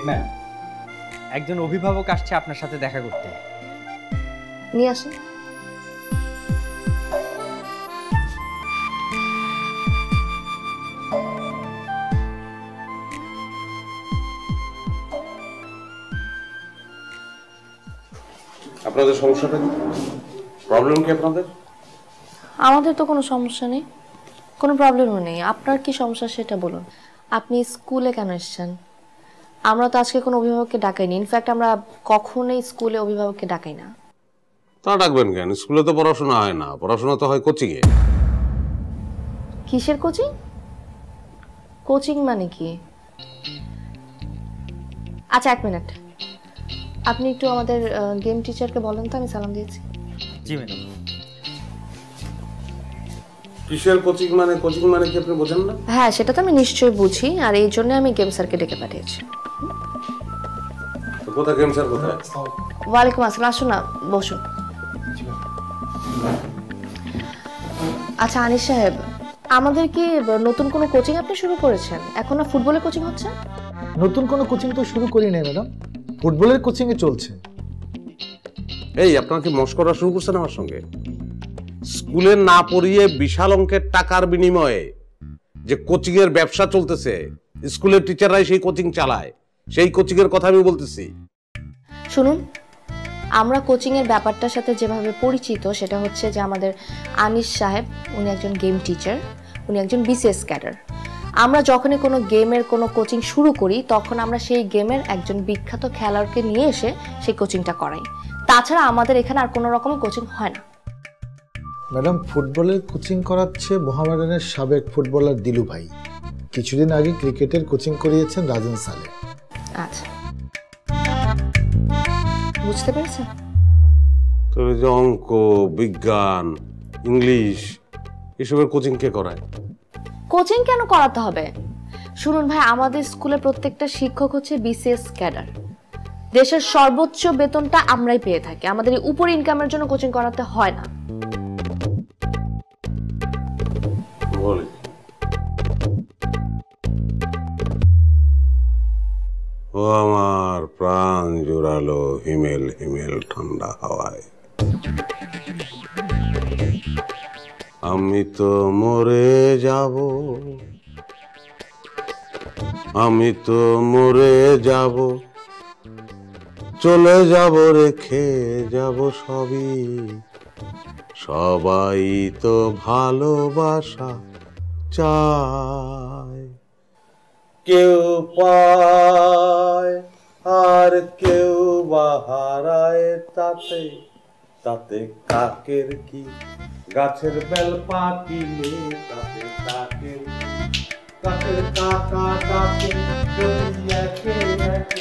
Head ma'am, একজন অভিভাবক আসছে আপনার সাথে দেখা করতে। নিয়ে আসুন। আপনাদের সমস্যাটা কি? প্রবলেম কি আপনাদের? আমাদের তো কোনো সমস্যা নেই, কোনো প্রবলেমও নেই। আপনার কি সমস্যা সেটা বলুন। আপনি স্কুলে কেন এসেছেন? আমরা তো আজকে কোনো অভিভাবককে ডাকাইনি। ইনফ্যাক্ট আমরা কখনোই স্কুলে অভিভাবককে ডাকাই না। তা ডাকবেন কেন? স্কুলে তো পড়াশোনা হয় না, পড়াশোনা তো হয় কোচিংয়ে। কিসের কোচিং? কোচিং মানে কি? আচ্ছা, 1 মিনিট। আপনি একটু আমাদের গেম টিচারকে বলেন তো, আমি সালাম দিয়েছি। জি ম্যাডাম। কিসের কোচিং মানে? কোচিং মানে কি আপনি বোঝেন না? হ্যাঁ, সেটা তো আমি নিশ্চয়ই বুঝি, আর এই জন্য আমি গেম স্যারকে ডেকে পাঠিয়েছি। তো কোথায় গেম স্যার কোথায়? ওয়ালাইকুম আসসালাম, আসুন না, বসুন। আচ্ছা আনিস সাহেব, আমাদের কি নতুন কোনো কোচিং আপনি শুরু করেছেন? এখন না ফুটবলের কোচিং হচ্ছে? নতুন কোনো কোচিং তো শুরু করি নাই ম্যাডাম, ফুটবলের কোচিংয়ে চলছে। এই আপনারা কি মস্করা শুরু করছেন আমার সঙ্গে? স্কুলে না পড়িয়ে বিশাল অঙ্কের টাকার বিনিময়ে যে কোচিং এর ব্যবসা চলতেছে, স্কুলের টিচাররাই সেই কোচিং চালায়, সেই কোচিং এর কথা আমি বলতেছি। শুনুন, আমরা কোচিং এর ব্যাপারটার সাথে যেভাবে পরিচিত সেটা হচ্ছে যে আমাদের আনিস সাহেব উনি একজন গেম টিচার, উনি একজন বিসিএস ক্যাডার। আমরা যখনই কোনো গেমের কোনো কোচিং শুরু করি তখন আমরা সেই গেমের একজন বিখ্যাত খেলোয়াড়কে নিয়ে এসে সেই কোচিংটা করাই। তাছাড়া আমাদের এখানে আর কোনো রকমের কোচিং হয় না। ম্যাডাম, ফুটবলের কোচিং করাচ্ছে মোহামেডানের সাবেক ফুটবলার দিলু ভাই। কিছুদিন আগে ক্রিকেটের কোচিং করিয়েছেন রাজন সালে। আচ্ছা, বুঝতে পেরেছেন? তো এই যে অঙ্ক, বিজ্ঞান, ইংলিশ এসবের কোচিং কে করায়? কোচিং কেন করাতে হবে? শুনুন ভাই, আমাদের স্কুলে প্রত্যেকটা শিক্ষক হচ্ছে বিসিএস ক্যাডার। দেশের সর্বোচ্চ বেতনটা আমরাই পেয়ে থাকি। আমাদের এই উপর ইনকামের জন্য কোচিং করাতে হয় না। বলে ও আমার প্রাণ জোড়ালো হিমেল হিমেল ঠান্ডা হাওয়ায়, আমি তো মরে যাব, আমি তো মরে যাব, চলে যাব রেখে যাব সবই, সবাই তো ভালোবাসা চায়। কেউ পায় আর কেউ বাহারায়, তাতে তাতে কাকের কি? গাছের বেল পাকিলে তাতে কাকের, কাকের কাকা ডাকে যদি একে একে